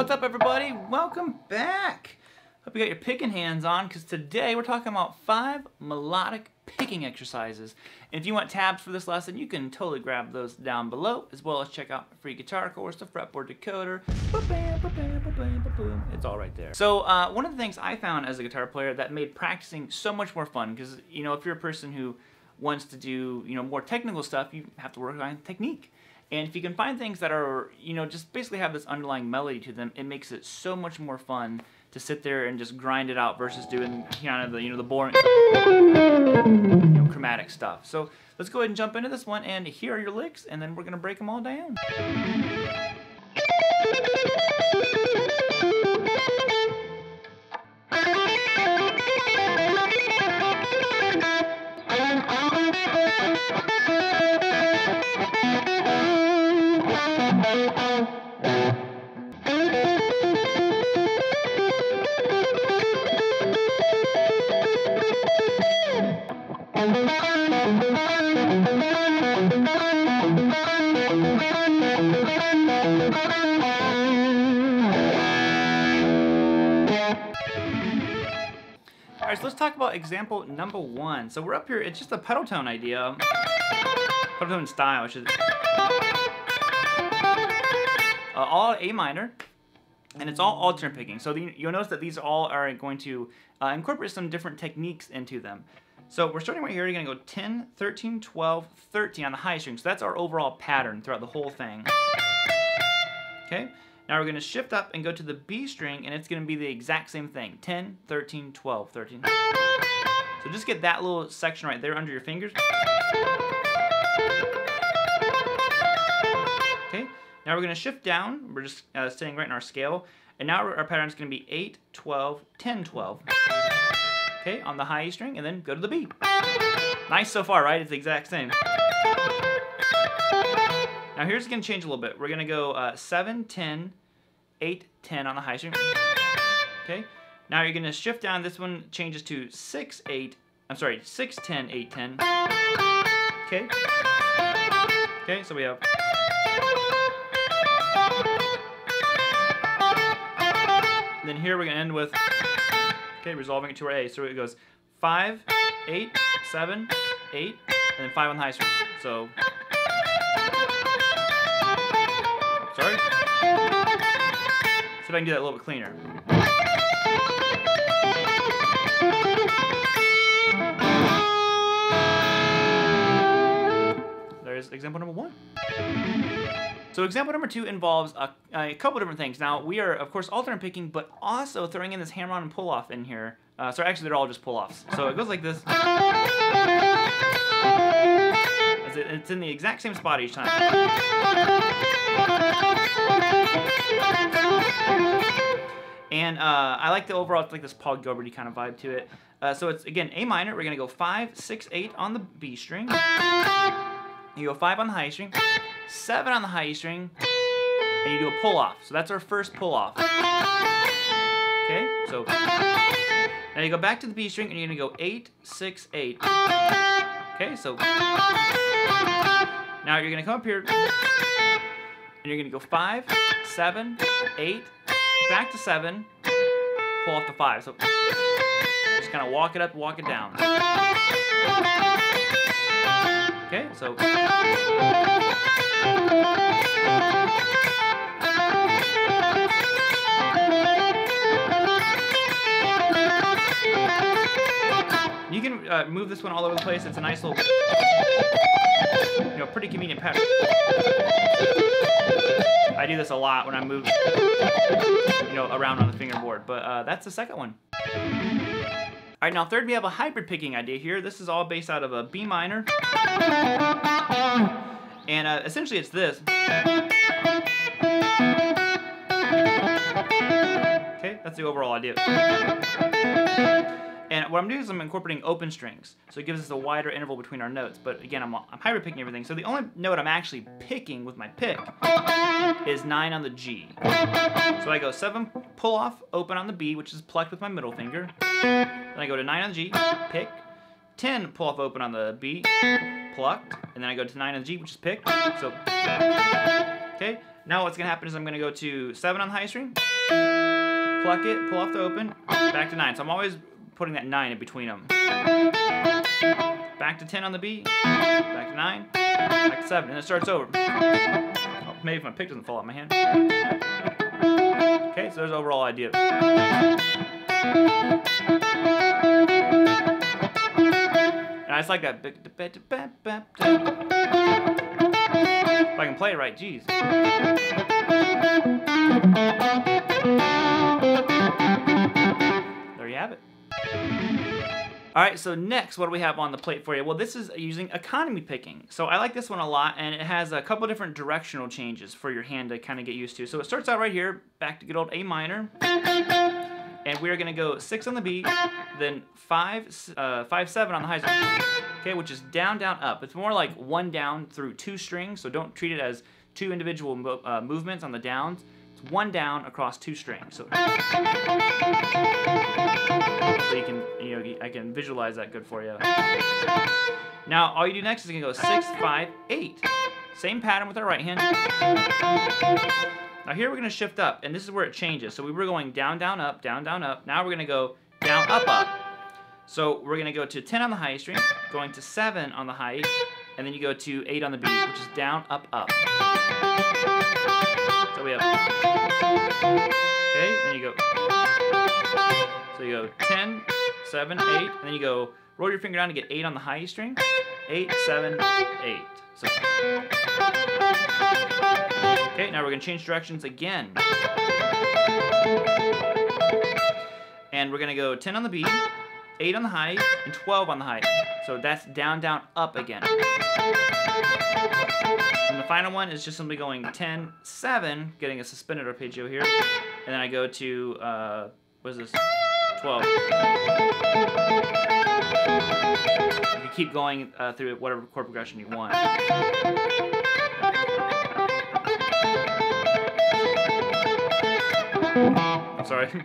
What's up, everybody? Welcome back. Hope you got your picking hands on, because today we're talking about 5 melodic picking exercises. And if you want tabs for this lesson, you can totally grab those down below, as well as check out my free guitar course, the fretboard decoder. It's all right there. So one of the things I found as a guitar player that made practicing so much more fun, because if you're a person who wants to do more technical stuff, you have to work on technique. And if you can find things that are, just basically have this underlying melody to them, it makes it so much more fun to sit there and just grind it out versus doing the boring, chromatic stuff. So let's go ahead and jump into this one, and here are your licks, and then we're gonna break them all down. Alright, so let's talk about example number 1. So we're up here, it's just a pedal tone idea. Pedal tone style, which is all A minor, and it's all alternate picking. So you'll notice that these all are going to incorporate some different techniques into them. So we're starting right here, you're going to go 10, 13, 12, 13 on the high string. So that's our overall pattern throughout the whole thing. Okay? Now we're going to shift up and go to the B string, and it's going to be the exact same thing. 10, 13, 12, 13. So just get that little section right there under your fingers. Okay? Now we're going to shift down. We're just staying right in our scale. And now our pattern is going to be 8, 12, 10, 12. Okay, on the high E string, and then go to the B. Nice so far, right? It's the exact same. Now here's going to change a little bit. We're going to go 7, 10, 8, 10 on the high string. Okay. Now you're going to shift down. This one changes to 6, 8. I'm sorry, 6, 10, 8, 10. Okay. Okay, so we have. And then here we're going to end with. Okay, resolving it to our A. So it goes 5, 8, 7, 8, and then 5 on the high string. So. Sorry. See if I can do that a little bit cleaner. There's example number 1. So example number 2 involves a couple different things. Now we are, of course, alternate picking, but also throwing in this hammer-on and pull-off in here. Sorry, actually they're all just pull-offs. So it goes like this. It's in the exact same spot each time. And I like the overall, it's like this Paul Gilbert-y kind of vibe to it. So it's, again, A minor. We're going to go 5, 6, 8 on the B string. You go 5 on the high string, 7 on the high E string, and you do a pull-off. So that's our first pull-off. Okay, so now you go back to the B string, and you're going to go 8, 6, 8. Okay, so now you're going to come up here, and you're going to go 5, 7, 8, back to 7, pull off the 5. So just kind of walk it up, walk it down. Okay, so you can move this one all over the place. It's a nice little, pretty convenient pattern. I do this a lot when I move, around on the fingerboard. But that's the second one. All right, now third, we have a hybrid picking idea here. This is all based out of a B minor. And essentially it's this. Okay, that's the overall idea. And what I'm doing is I'm incorporating open strings. So it gives us a wider interval between our notes. But again, I'm hybrid picking everything. So the only note I'm actually picking with my pick is 9 on the G. So I go 7 pull off, open on the B, which is plucked with my middle finger. Then I go to 9 on the G, pick. 10 pull off, open on the B, plucked. And then I go to 9 on the G, which is picked. So, okay. Now what's going to happen is I'm going to go to 7 on the high string, pluck it, pull off the open, back to 9. So I'm always putting that 9 in between them. Back to 10 on the B, back to 9, back to 7, and it starts over. Oh, maybe if my pick doesn't fall out my hand. Okay, so there's the overall idea. And I just like that. If I can play it right, geez. There you have it. Alright, so next, what do we have on the plate for you? Well, this is using economy picking. So I like this one a lot, and it has a couple different directional changes for your hand to kind of get used to. So it starts out right here, back to good old A minor. And we're going to go 6 on the B, then 5, 7 on the high string. Okay, which is down, down, up. It's more like 1 down through 2 strings, so don't treat it as 2 individual movements on the downs. It's 1 down across 2 strings. So you can, I can visualize that good for you. Now, all you do next is you can go 6, 5, 8. Same pattern with our right hand. Now here we're going to shift up, and this is where it changes. So we were going down, down, up, down, down, up. Now we're going to go down, up, up. So we're going to go to 10 on the high string, going to 7 on the high, and then you go to 8 on the B, which is down, up, up. So we have, okay, then you go, so you go 10, 7, 8, and then you go, roll your finger down to get 8 on the high string, 8, 7, 8. So, okay, now we're going to change directions again. And we're going to go 10 on the B, 8 on the high, and 12 on the high. So that's down, down, up again. And the final one is just simply going 10, 7, getting a suspended arpeggio here. And then I go to, what is this? 12. You can keep going through whatever chord progression you want. I'm sorry. You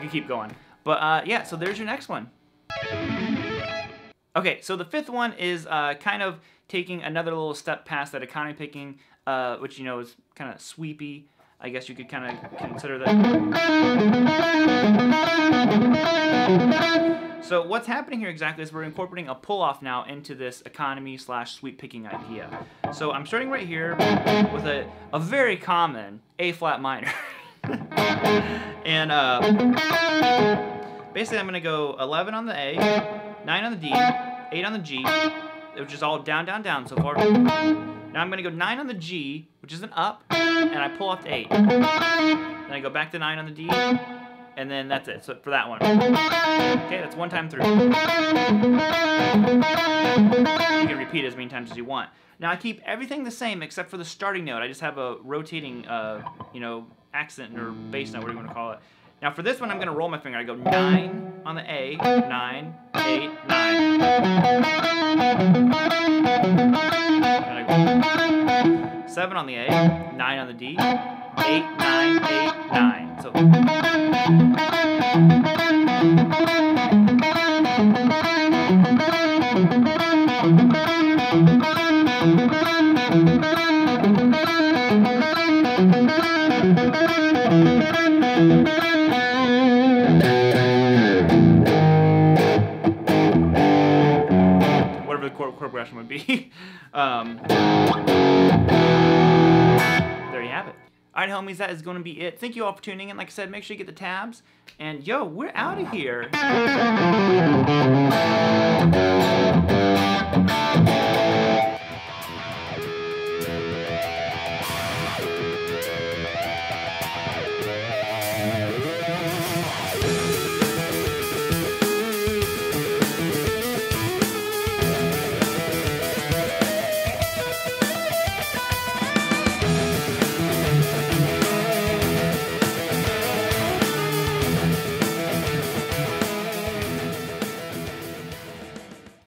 can keep going. But yeah, so there's your next one. Okay, so the 5th one is kind of taking another little step past that economy picking, which is kind of sweepy. I guess you could kind of consider that. So what's happening here exactly is we're incorporating a pull-off now into this economy/sweep picking idea. So I'm starting right here with a very common A-flat minor. And basically I'm going to go 11 on the A, 9 on the D, 8 on the G, which is all down, down, down so far. Now I'm going to go 9 on the G, which is an up, and I pull off to 8. Then I go back to 9 on the D, and then that's it. So for that one. Okay, that's 1 time through. You can repeat it as many times as you want. Now I keep everything the same except for the starting note. I just have a rotating, accent or bass note, whatever you want to call it. Now for this one, I'm going to roll my finger. I go 9 on the A, 9, 8, 9. And I go 7 on the A, 9 on the D, 8, 9, 8, 9. So. Whatever the chord progression would be. There you have it. Alright, homies, that is going to be it. Thank you all for tuning in. Like I said, make sure you get the tabs. And, yo, we're out of here.